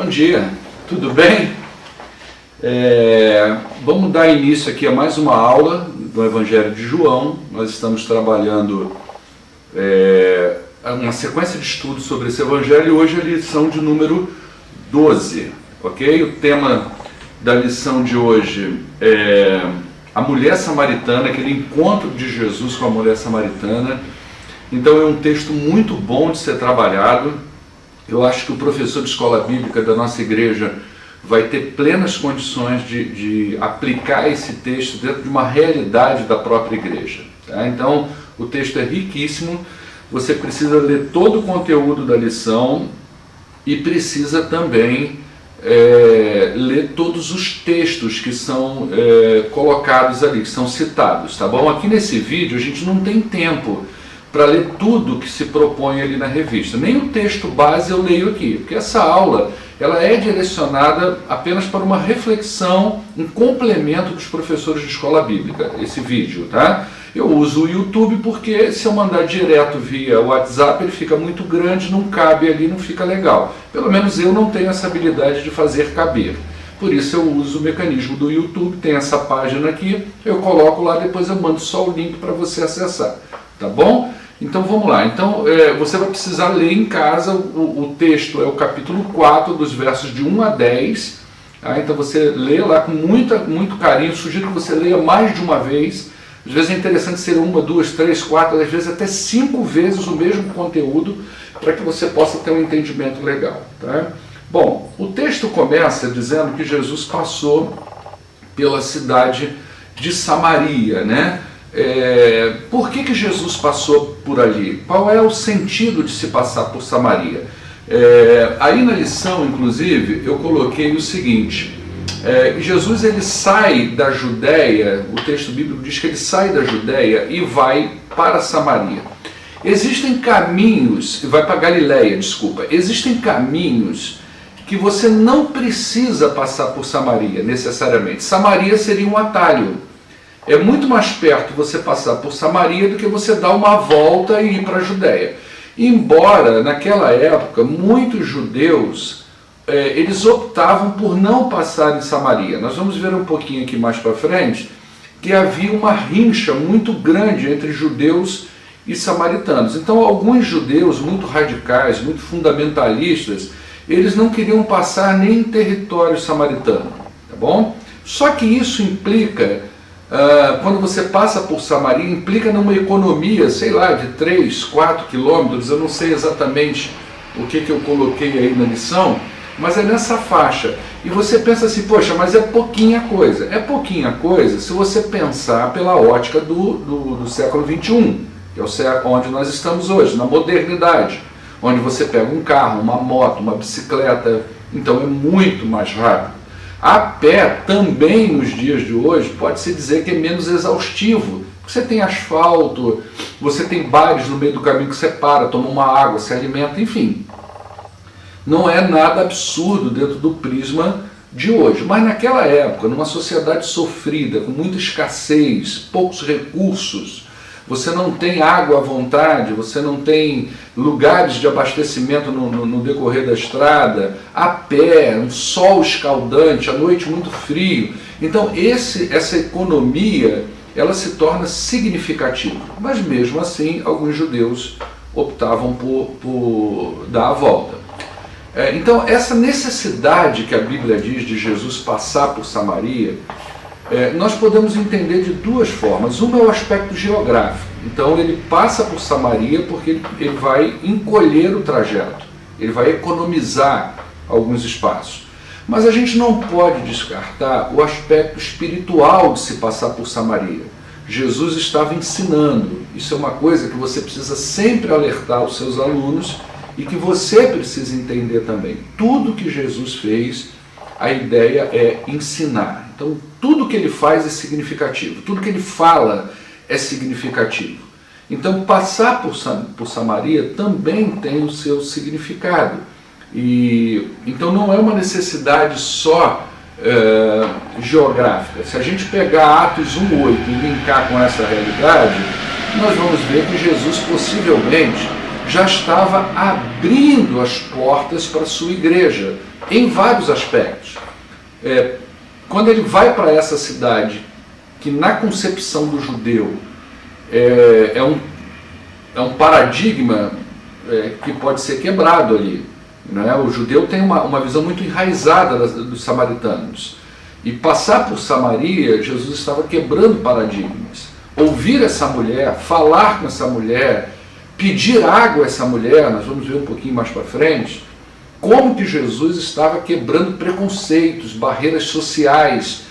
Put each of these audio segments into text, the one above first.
Bom dia, tudo bem? Vamos dar início aqui a mais uma aula do Evangelho de João. Nós estamos trabalhando uma sequência de estudos sobre esse Evangelho e hoje é a lição de número 12, ok? O tema da lição de hoje é a mulher samaritana, aquele encontro de Jesus com a mulher samaritana. Então é um texto muito bom de ser trabalhado. Eu acho que o professor de escola bíblica da nossa igreja vai ter plenas condições de aplicar esse texto dentro de uma realidade da própria igreja. Tá? Então o texto é riquíssimo, você precisa ler todo o conteúdo da lição e precisa também ler todos os textos que são colocados ali, que são citados, tá bom? Aqui nesse vídeo a gente não tem tempo para ler tudo que se propõe ali na revista. Nem o texto base eu leio aqui, porque essa aula ela é direcionada apenas para uma reflexão, um complemento dos professores de escola bíblica, esse vídeo, tá? Eu uso o YouTube porque se eu mandar direto via WhatsApp ele fica muito grande, não cabe ali, não fica legal. Pelo menos eu não tenho essa habilidade de fazer caber. Por isso eu uso o mecanismo do YouTube, tem essa página aqui, eu coloco lá, depois eu mando só o link para você acessar, tá bom? Então vamos lá, então você vai precisar ler em casa, o texto é o capítulo 4, dos versos de 1 a 10, tá? Então você lê lá com muito carinho, sugiro que você leia mais de uma vez, às vezes é interessante ser 1, 2, 3, 4, às vezes até 5 vezes o mesmo conteúdo, para que você possa ter um entendimento legal. Tá? Bom, o texto começa dizendo que Jesus passou pela cidade de Samaria, né? Por que Jesus passou por ali? Qual é o sentido de se passar por Samaria? Aí na lição, inclusive, eu coloquei o seguinte, Jesus ele sai da Judéia, o texto bíblico diz que ele sai da Judéia e vai para Samaria. Existem caminhos, vai para Galiléia, desculpa, existem caminhos que você não precisa passar por Samaria, necessariamente. Samaria seria um atalho. É muito mais perto você passar por Samaria do que você dar uma volta e ir para a Judéia. Embora, naquela época, muitos judeus, eles optavam por não passar em Samaria. Nós vamos ver um pouquinho aqui mais para frente que havia uma rincha muito grande entre judeus e samaritanos. Então, alguns judeus muito radicais, muito fundamentalistas, eles não queriam passar nem em território samaritano, tá bom? Só que isso implica... quando você passa por Samaria, implica numa economia, sei lá, de 3, 4 quilômetros, eu não sei exatamente o que eu coloquei aí na lição, mas é nessa faixa. E você pensa assim, poxa, mas é pouquinha coisa. É pouquinha coisa se você pensar pela ótica do século XXI, que é o século onde nós estamos hoje, na modernidade, onde você pega um carro, uma moto, uma bicicleta, então é muito mais rápido. A pé, também nos dias de hoje, pode-se dizer que é menos exaustivo. Você tem asfalto, você tem bares no meio do caminho que você para, toma uma água, se alimenta, enfim. Não é nada absurdo dentro do prisma de hoje. Mas naquela época, numa sociedade sofrida, com muita escassez, poucos recursos, você não tem água à vontade, você não tem lugares de abastecimento no decorrer da estrada, a pé, um sol escaldante, à noite muito frio. Então essa economia ela se torna significativa. Mas mesmo assim, alguns judeus optavam por dar a volta. Então essa necessidade que a Bíblia diz de Jesus passar por Samaria, nós podemos entender de duas formas. Uma é o aspecto geográfico. Então ele passa por Samaria porque ele vai encolher o trajeto, ele vai economizar alguns espaços. Mas a gente não pode descartar o aspecto espiritual de se passar por Samaria. Jesus estava ensinando. Isso é uma coisa que você precisa sempre alertar os seus alunos e que você precisa entender também. Tudo que Jesus fez, a ideia é ensinar. Então, tudo que ele faz é significativo, tudo que ele fala é significativo. Então, passar por Samaria também tem o seu significado. Então, não é uma necessidade só geográfica. Se a gente pegar Atos 1:8 e linkar com essa realidade, nós vamos ver que Jesus possivelmente já estava abrindo as portas para a sua igreja, em vários aspectos. Quando ele vai para essa cidade, que na concepção do judeu é um paradigma que pode ser quebrado ali, né? O judeu tem uma visão muito enraizada dos samaritanos. E passar por Samaria, Jesus estava quebrando paradigmas. Ouvir essa mulher, falar com essa mulher, pedir água a essa mulher, nós vamos ver um pouquinho mais para frente, como que Jesus estava quebrando preconceitos, barreiras sociais.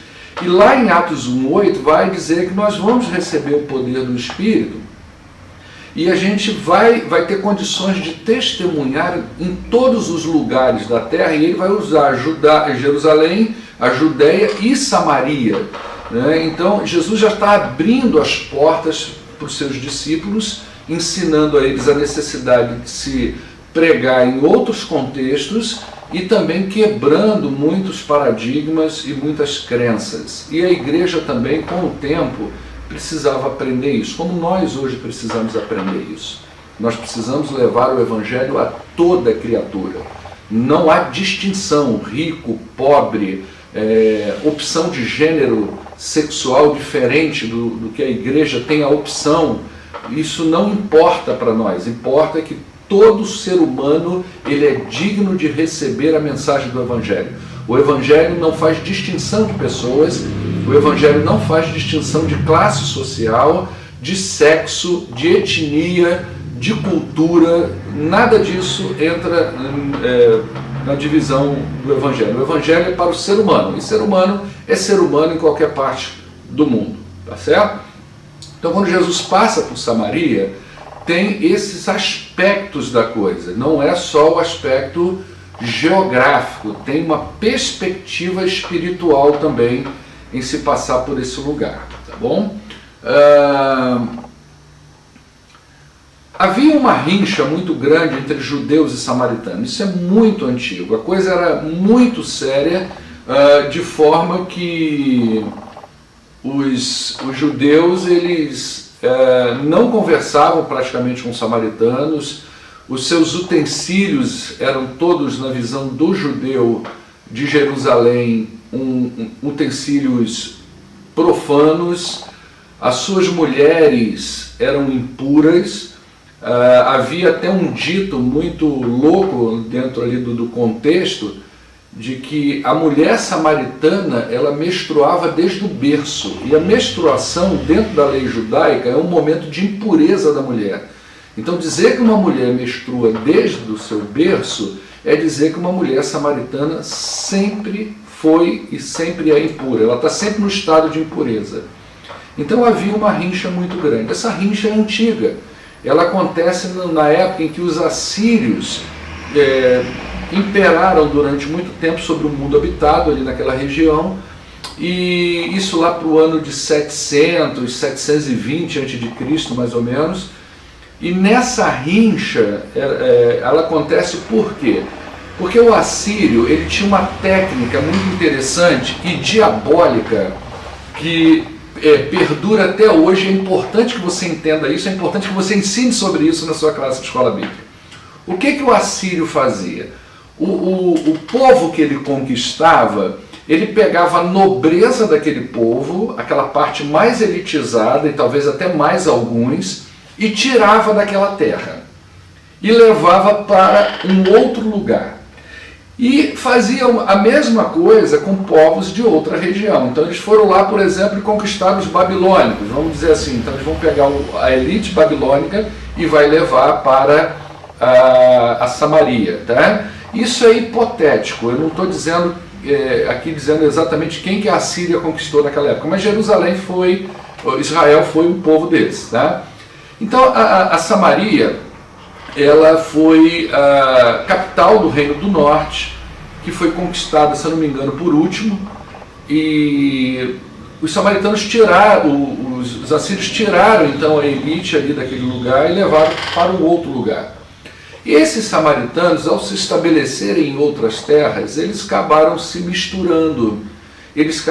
E lá em Atos 1:8 vai dizer que nós vamos receber o poder do Espírito e a gente vai ter condições de testemunhar em todos os lugares da terra, e ele vai usar Jerusalém, a Judéia e Samaria, né? Então Jesus já está abrindo as portas para os seus discípulos, ensinando a eles a necessidade de se pregar em outros contextos e também quebrando muitos paradigmas e muitas crenças. E a igreja também, com o tempo, precisava aprender isso, como nós hoje precisamos aprender isso. Nós precisamos levar o Evangelho a toda criatura. Não há distinção, rico, pobre, opção de gênero sexual diferente do que a igreja tem a opção. Isso não importa para nós, importa que todo ser humano ele é digno de receber a mensagem do Evangelho. O Evangelho não faz distinção de pessoas, o Evangelho não faz distinção de classe social, de sexo, de etnia, de cultura, nada disso entra na divisão do Evangelho. O Evangelho é para o ser humano, e ser humano é ser humano em qualquer parte do mundo, tá certo? Então, quando Jesus passa por Samaria, tem esses aspectos da coisa, não é só o aspecto geográfico, tem uma perspectiva espiritual também em se passar por esse lugar, tá bom? Havia uma rincha muito grande entre judeus e samaritanos, isso é muito antigo, a coisa era muito séria, de forma que os judeus, eles não conversavam praticamente com os samaritanos, os seus utensílios eram todos, na visão do judeu de Jerusalém, utensílios profanos, as suas mulheres eram impuras, havia até um dito muito louco dentro ali do contexto, de que a mulher samaritana, ela menstruava desde o berço, e a menstruação dentro da lei judaica é um momento de impureza da mulher. Então dizer que uma mulher menstrua desde o seu berço é dizer que uma mulher samaritana sempre foi e sempre é impura, ela está sempre no estado de impureza. Então havia uma rincha muito grande. Essa rincha é antiga, ela acontece na época em que os assírios imperaram durante muito tempo sobre o mundo habitado ali naquela região, e isso lá para o ano de 720 a.C., mais ou menos. E nessa rincha, ela acontece por quê? Porque o assírio, ele tinha uma técnica muito interessante e diabólica que perdura até hoje. É importante que você entenda isso, é importante que você ensine sobre isso na sua classe de escola bíblica. O que o assírio fazia? O povo que ele conquistava, ele pegava a nobreza daquele povo, aquela parte mais elitizada e talvez até mais alguns, e tirava daquela terra e levava para um outro lugar. E faziam a mesma coisa com povos de outra região. Então eles foram lá, por exemplo, e conquistaram os babilônicos, vamos dizer assim. Então eles vão pegar a elite babilônica e vai levar para a Samaria, tá? Isso é hipotético, eu não estou dizendo aqui dizendo exatamente quem que a Assíria conquistou naquela época, mas Israel foi um povo deles, tá? Então a Samaria, ela foi a capital do Reino do Norte, que foi conquistada, se eu não me engano, por último, e os samaritanos os assírios tiraram então a elite ali daquele lugar e levaram para um outro lugar. E esses samaritanos, ao se estabelecerem em outras terras, eles acabaram se misturando. Eles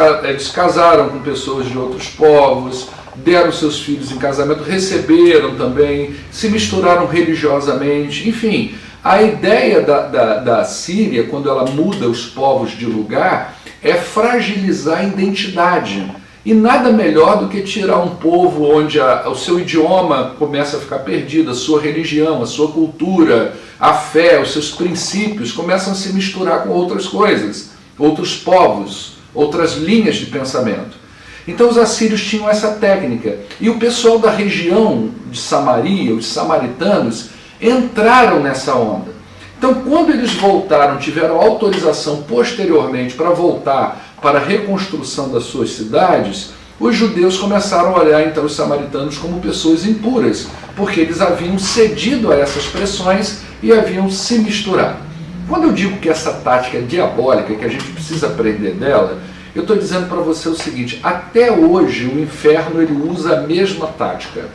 casaram com pessoas de outros povos, deram seus filhos em casamento, receberam também, se misturaram religiosamente, enfim. A ideia da Síria, quando ela muda os povos de lugar, é fragilizar a identidade. E nada melhor do que tirar um povo onde o seu idioma começa a ficar perdido, a sua religião, a sua cultura, a fé, os seus princípios começam a se misturar com outras coisas, outros povos, outras linhas de pensamento. Então os assírios tinham essa técnica. E o pessoal da região de Samaria, os samaritanos, entraram nessa onda. Então quando eles voltaram, tiveram autorização posteriormente para voltar para a reconstrução das suas cidades, os judeus começaram a olhar então os samaritanos como pessoas impuras, porque eles haviam cedido a essas pressões e haviam se misturado. Quando eu digo que essa tática é diabólica, que a gente precisa aprender dela, eu estou dizendo para você o seguinte: até hoje o inferno ele usa a mesma tática,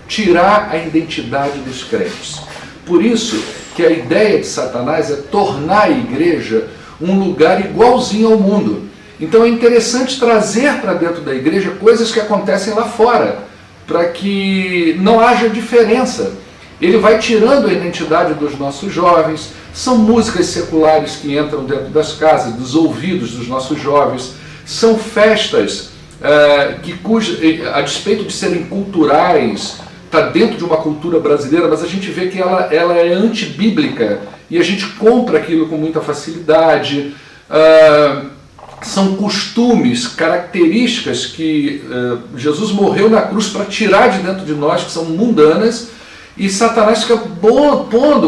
tirar a identidade dos crentes. Por isso que a ideia de Satanás é tornar a igreja um lugar igualzinho ao mundo. Então é interessante trazer para dentro da igreja coisas que acontecem lá fora, para que não haja diferença. Ele vai tirando a identidade dos nossos jovens, são músicas seculares que entram dentro das casas, dos ouvidos dos nossos jovens, são festas a despeito de serem culturais, está dentro de uma cultura brasileira, mas a gente vê que ela é antibíblica e a gente compra aquilo com muita facilidade. São costumes, características que Jesus morreu na cruz para tirar de dentro de nós, que são mundanas, e Satanás fica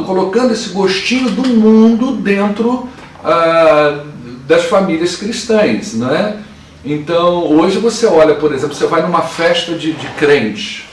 colocando esse gostinho do mundo dentro das famílias cristãs, não é? Então, hoje você olha, por exemplo, você vai numa festa de crente,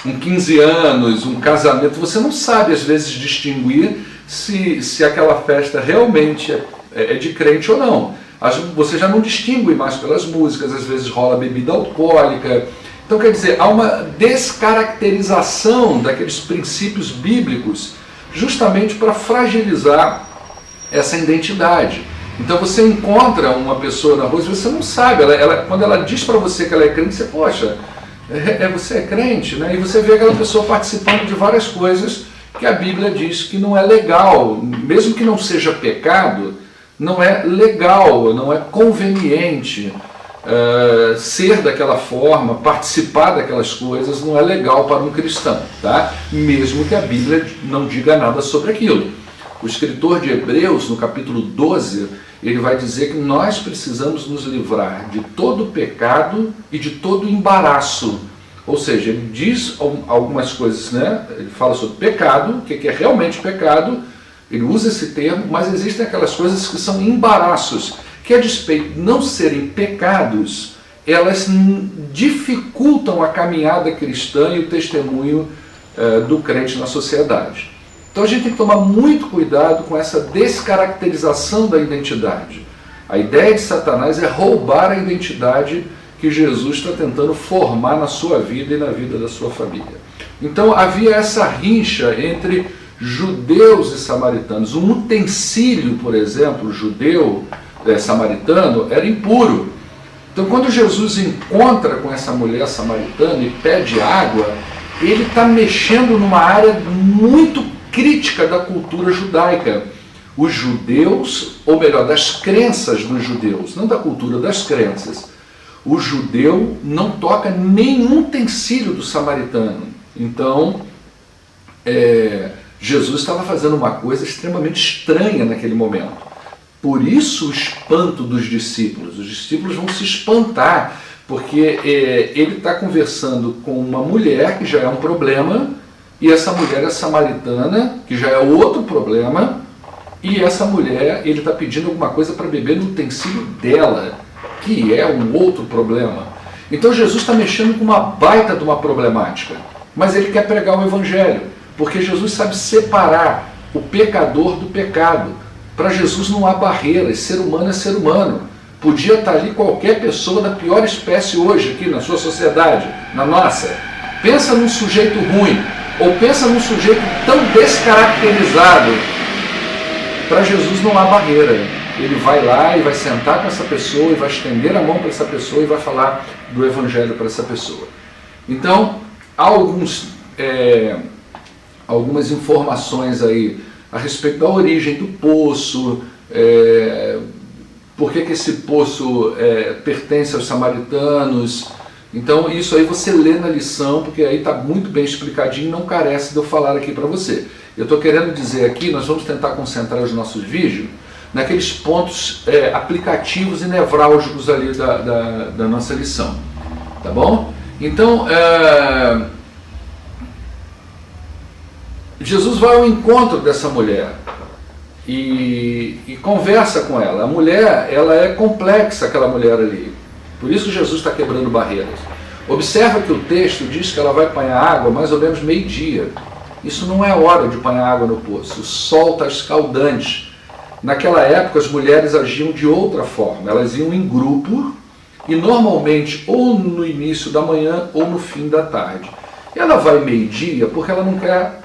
um 15 anos, um casamento, você não sabe às vezes distinguir se aquela festa realmente é de crente ou não. Você já não distingue mais pelas músicas, às vezes rola bebida alcoólica. Então, quer dizer, há uma descaracterização daqueles princípios bíblicos justamente para fragilizar essa identidade. Então você encontra uma pessoa na rua e você não sabe, quando ela diz para você que ela é crente, você, poxa, você é crente, né? E você vê aquela pessoa participando de várias coisas que a Bíblia diz que não é legal, mesmo que não seja pecado, não é legal, não é conveniente ser daquela forma, participar daquelas coisas, não é legal para um cristão, tá? Mesmo que a Bíblia não diga nada sobre aquilo. O escritor de Hebreus, no capítulo 12, ele vai dizer que nós precisamos nos livrar de todo pecado e de todo embaraço. Ou seja, ele diz algumas coisas, né? Ele fala sobre pecado, o que é realmente pecado, ele usa esse termo, mas existem aquelas coisas que são embaraços, que a despeito de não serem pecados, elas dificultam a caminhada cristã e o testemunho do crente na sociedade. Então a gente tem que tomar muito cuidado com essa descaracterização da identidade. A ideia de Satanás é roubar a identidade que Jesus está tentando formar na sua vida e na vida da sua família. Então havia essa rixa entre judeus e samaritanos. Um utensílio, por exemplo, judeu, samaritano, era impuro. Então quando Jesus encontra com essa mulher samaritana e pede água, ele está mexendo numa área muito crítica da cultura judaica. Os judeus, ou melhor, das crenças dos judeus, não da cultura, das crenças. O judeu não toca nenhum utensílio do samaritano. Então, Jesus estava fazendo uma coisa extremamente estranha naquele momento. Por isso o espanto dos discípulos. Os discípulos vão se espantar, porque ele está conversando com uma mulher, que já é um problema, e essa mulher é samaritana, que já é outro problema, e essa mulher, ele está pedindo alguma coisa para beber no utensílio dela, que é um outro problema. Então Jesus está mexendo com uma baita de uma problemática, mas ele quer pregar o evangelho, porque Jesus sabe separar o pecador do pecado. Para Jesus não há barreiras, ser humano é ser humano. Podia estar ali qualquer pessoa da pior espécie hoje aqui na sua sociedade, na nossa. Pensa num sujeito ruim, ou pensa num sujeito tão descaracterizado. Para Jesus não há barreira. Ele vai lá e vai sentar com essa pessoa e vai estender a mão para essa pessoa e vai falar do Evangelho para essa pessoa. Então, há algumas informações aí a respeito da origem do poço, por que esse poço pertence aos samaritanos. Então isso aí você lê na lição, porque aí está muito bem explicadinho, não carece de eu falar aqui para você. Eu estou querendo dizer aqui, nós vamos tentar concentrar os nossos vídeos naqueles pontos aplicativos e nevrálgicos ali da nossa lição, tá bom? Então, Jesus vai ao encontro dessa mulher e conversa com ela. A mulher, ela é complexa, aquela mulher ali. Por isso que Jesus está quebrando barreiras. Observa que o texto diz que ela vai apanhar água mais ou menos meio-dia. Isso não é hora de apanhar água no poço. O sol está escaldante. Naquela época as mulheres agiam de outra forma. Elas iam em grupo e normalmente ou no início da manhã ou no fim da tarde. Ela vai meio-dia porque ela não quer,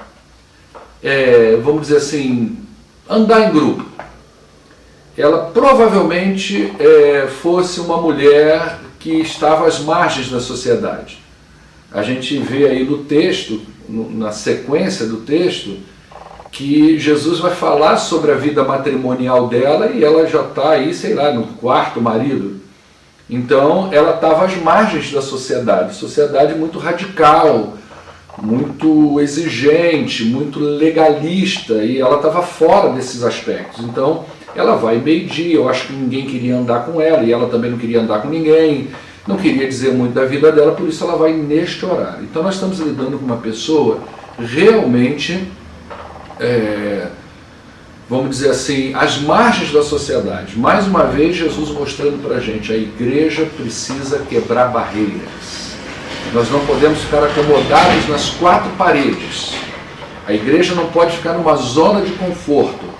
vamos dizer assim, andar em grupo. Ela provavelmente fosse uma mulher que estava às margens da sociedade. A gente vê aí no texto, na sequência do texto, que Jesus vai falar sobre a vida matrimonial dela e ela já está aí, sei lá, no quarto marido. Então ela estava às margens da sociedade muito radical, muito exigente, muito legalista, e ela estava fora desses aspectos. Então ela vai meio-dia, eu acho que ninguém queria andar com ela, e ela também não queria andar com ninguém, não queria dizer muito da vida dela, por isso ela vai neste horário. Então nós estamos lidando com uma pessoa realmente, vamos dizer assim, às margens da sociedade. Mais uma vez Jesus mostrando para a gente, a igreja precisa quebrar barreiras. Nós não podemos ficar acomodados nas quatro paredes. A igreja não pode ficar numa zona de conforto.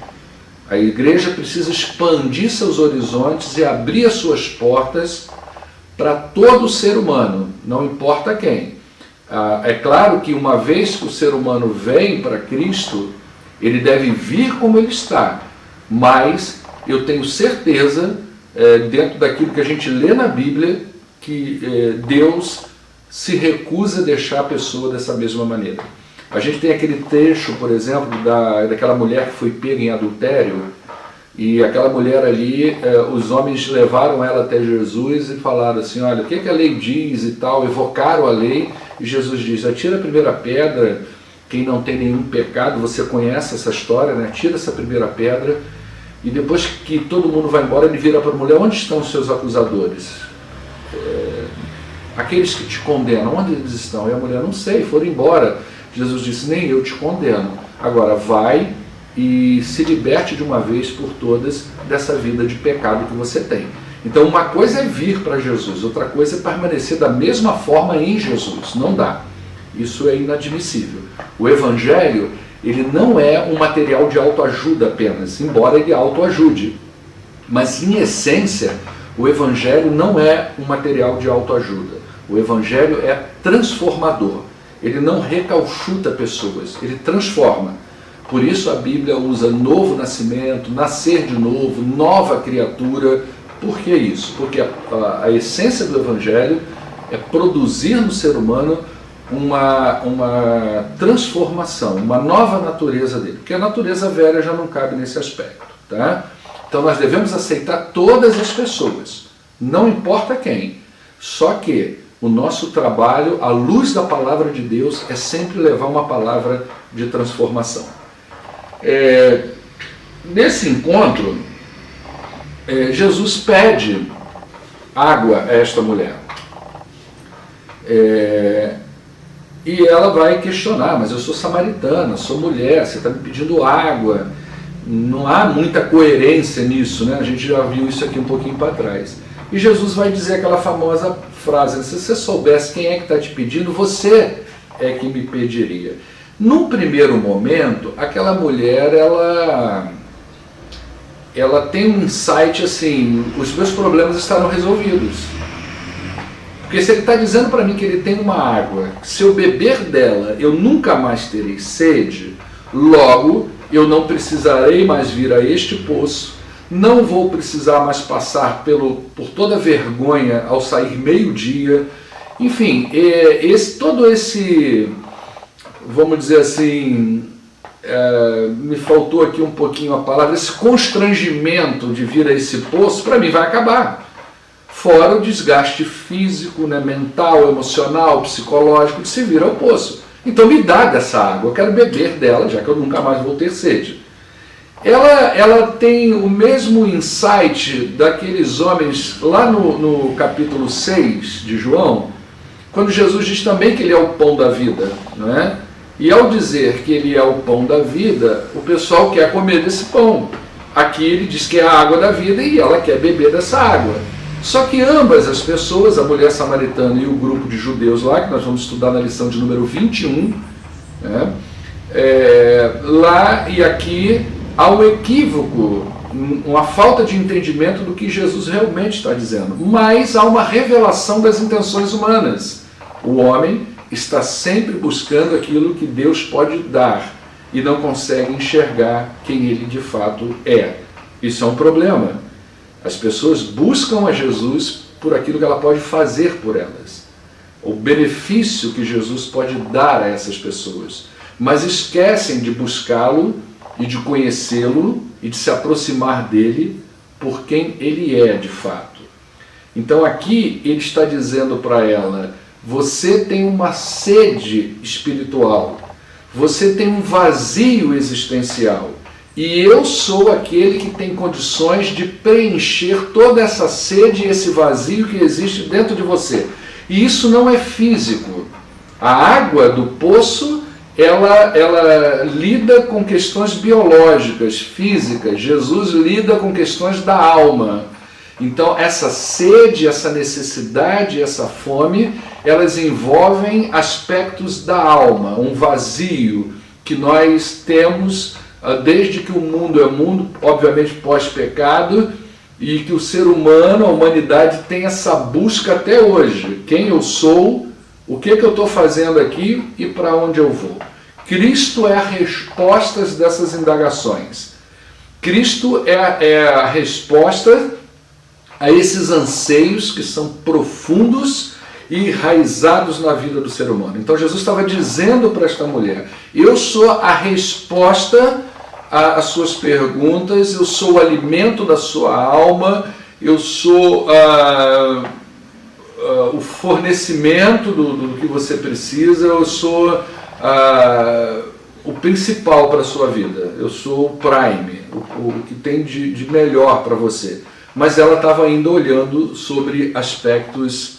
A igreja precisa expandir seus horizontes e abrir as suas portas para todo ser humano, não importa quem. É claro que uma vez que o ser humano vem para Cristo, ele deve vir como ele está, mas eu tenho certeza, dentro daquilo que a gente lê na Bíblia, que Deus se recusa a deixar a pessoa dessa mesma maneira. A gente tem aquele trecho, por exemplo, daquela mulher que foi pega em adultério, e aquela mulher ali, os homens levaram ela até Jesus e falaram assim, olha, o que a lei diz e tal, evocaram a lei, e Jesus diz, atira a primeira pedra, quem não tem nenhum pecado, você conhece essa história, né? Tira essa primeira pedra, e depois que todo mundo vai embora, ele vira para a mulher, onde estão os seus acusadores? Aqueles que te condenam, onde eles estão? E a mulher, não sei, foram embora. Jesus disse, nem eu te condeno. Agora vai e se liberte de uma vez por todas dessa vida de pecado que você tem. Então uma coisa é vir para Jesus, outra coisa é permanecer da mesma forma em Jesus. Não dá. Isso é inadmissível. O Evangelho, ele não é um material de autoajuda apenas, embora ele autoajude. Mas em essência, o Evangelho não é um material de autoajuda. O Evangelho é transformador. Ele não recalchuta pessoas, ele transforma. Por isso a Bíblia usa novo nascimento, nascer de novo, nova criatura. Por que isso? Porque a essência do Evangelho é produzir no ser humano uma transformação, uma nova natureza dele. Porque a natureza velha já não cabe nesse aspecto. Tá? Então nós devemos aceitar todas as pessoas, não importa quem. Só que o nosso trabalho, à luz da palavra de Deus, é sempre levar uma palavra de transformação. Nesse encontro, Jesus pede água a esta mulher. E ela vai questionar, mas eu sou samaritana, sou mulher, você está me pedindo água. Não há muita coerência nisso, né? A gente já viu isso aqui um pouquinho para trás. E Jesus vai dizer aquela famosa frase, se você soubesse quem é que está te pedindo, você é que me pediria. Num primeiro momento, aquela mulher, ela tem um insight assim, os meus problemas estarão resolvidos. Porque se ele está dizendo para mim que ele tem uma água, se eu beber dela, eu nunca mais terei sede, logo eu não precisarei mais vir a este poço, não vou precisar mais passar por toda a vergonha ao sair meio-dia. Enfim, todo esse, vamos dizer assim, me faltou aqui um pouquinho a palavra, esse constrangimento de vir a esse poço, para mim vai acabar. Fora o desgaste físico, né, mental, emocional, psicológico de se vir ao poço. Então me dá dessa água, eu quero beber dela, já que eu nunca mais vou ter sede. Ela tem o mesmo insight daqueles homens lá no capítulo 6 de João, quando Jesus diz também que ele é o pão da vida, não é? E ao dizer que ele é o pão da vida, o pessoal quer comer desse pão. Aqui ele diz que é a água da vida e ela quer beber dessa água. Só que ambas as pessoas, a mulher samaritana e o grupo de judeus lá, que nós vamos estudar na lição de número 21, né? Lá e aqui há um equívoco, uma falta de entendimento do que Jesus realmente está dizendo. Mas há uma revelação das intenções humanas. O homem está sempre buscando aquilo que Deus pode dar e não consegue enxergar quem ele de fato é. Isso é um problema. As pessoas buscam a Jesus por aquilo que ela pode fazer por elas, o benefício que Jesus pode dar a essas pessoas, mas esquecem de buscá-lo e de conhecê-lo e de se aproximar dele por quem ele é de fato. Então aqui ele está dizendo para ela: você tem uma sede espiritual, você tem um vazio existencial, e eu sou aquele que tem condições de preencher toda essa sede e esse vazio que existe dentro de você. E isso não é físico. A água do poço, ela lida com questões biológicas, físicas. Jesus lida com questões da alma. Então essa sede, essa necessidade, essa fome, elas envolvem aspectos da alma, um vazio que nós temos desde que o mundo é mundo, obviamente pós-pecado, e que o ser humano, a humanidade, tem essa busca até hoje. Quem eu sou, o que eu estou fazendo aqui e para onde eu vou. Cristo é a resposta dessas indagações. Cristo é a resposta a esses anseios que são profundos e enraizados na vida do ser humano. Então Jesus estava dizendo para esta mulher: eu sou a resposta às suas perguntas, eu sou o alimento da sua alma, eu sou o fornecimento do que você precisa, eu sou o principal para a sua vida, eu sou o prime, o que tem de melhor para você. Mas ela estava ainda olhando sobre aspectos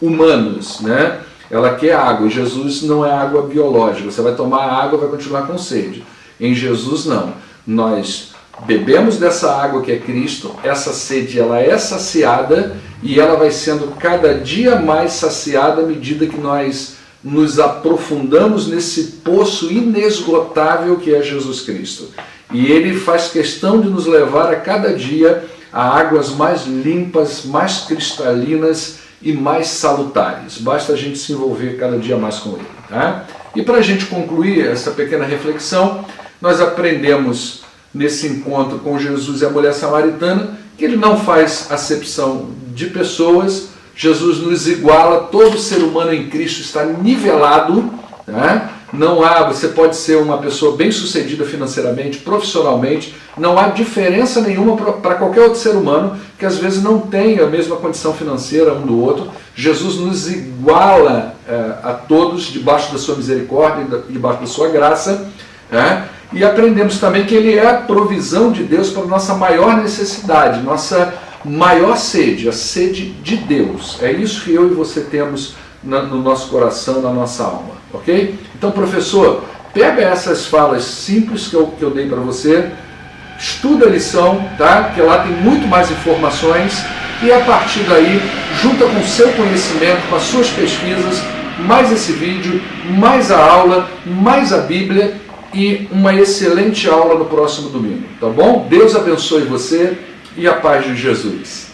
humanos, né? Ela quer água, e Jesus não é água biológica. Você vai tomar água e vai continuar com sede. Em Jesus não. Nós bebemos dessa água que é Cristo, essa sede ela é saciada e ela vai sendo cada dia mais saciada à medida que nós nos aprofundamos nesse poço inesgotável que é Jesus Cristo. E ele faz questão de nos levar a cada dia a águas mais limpas, mais cristalinas e mais salutares. Basta a gente se envolver cada dia mais com ele. Tá? E para a gente concluir essa pequena reflexão, nós aprendemos nesse encontro com Jesus e a mulher samaritana que ele não faz acepção de pessoas. Jesus nos iguala, todo ser humano em Cristo está nivelado, tá? Não há, você pode ser uma pessoa bem-sucedida financeiramente, profissionalmente, não há diferença nenhuma para qualquer outro ser humano que às vezes não tem a mesma condição financeira um do outro. Jesus nos iguala a todos debaixo da sua misericórdia e debaixo da sua graça, e aprendemos também que ele é a provisão de Deus para a nossa maior necessidade, nossa maior sede, a sede de Deus. É isso que eu e você temos no nosso coração, na nossa alma, ok? Então, professor, pega essas falas simples que eu dei para você, estuda a lição, tá? Porque lá tem muito mais informações, e a partir daí, junta com o seu conhecimento, com as suas pesquisas, mais esse vídeo, mais a aula, mais a Bíblia e uma excelente aula no próximo domingo, tá bom? Deus abençoe você e a paz de Jesus.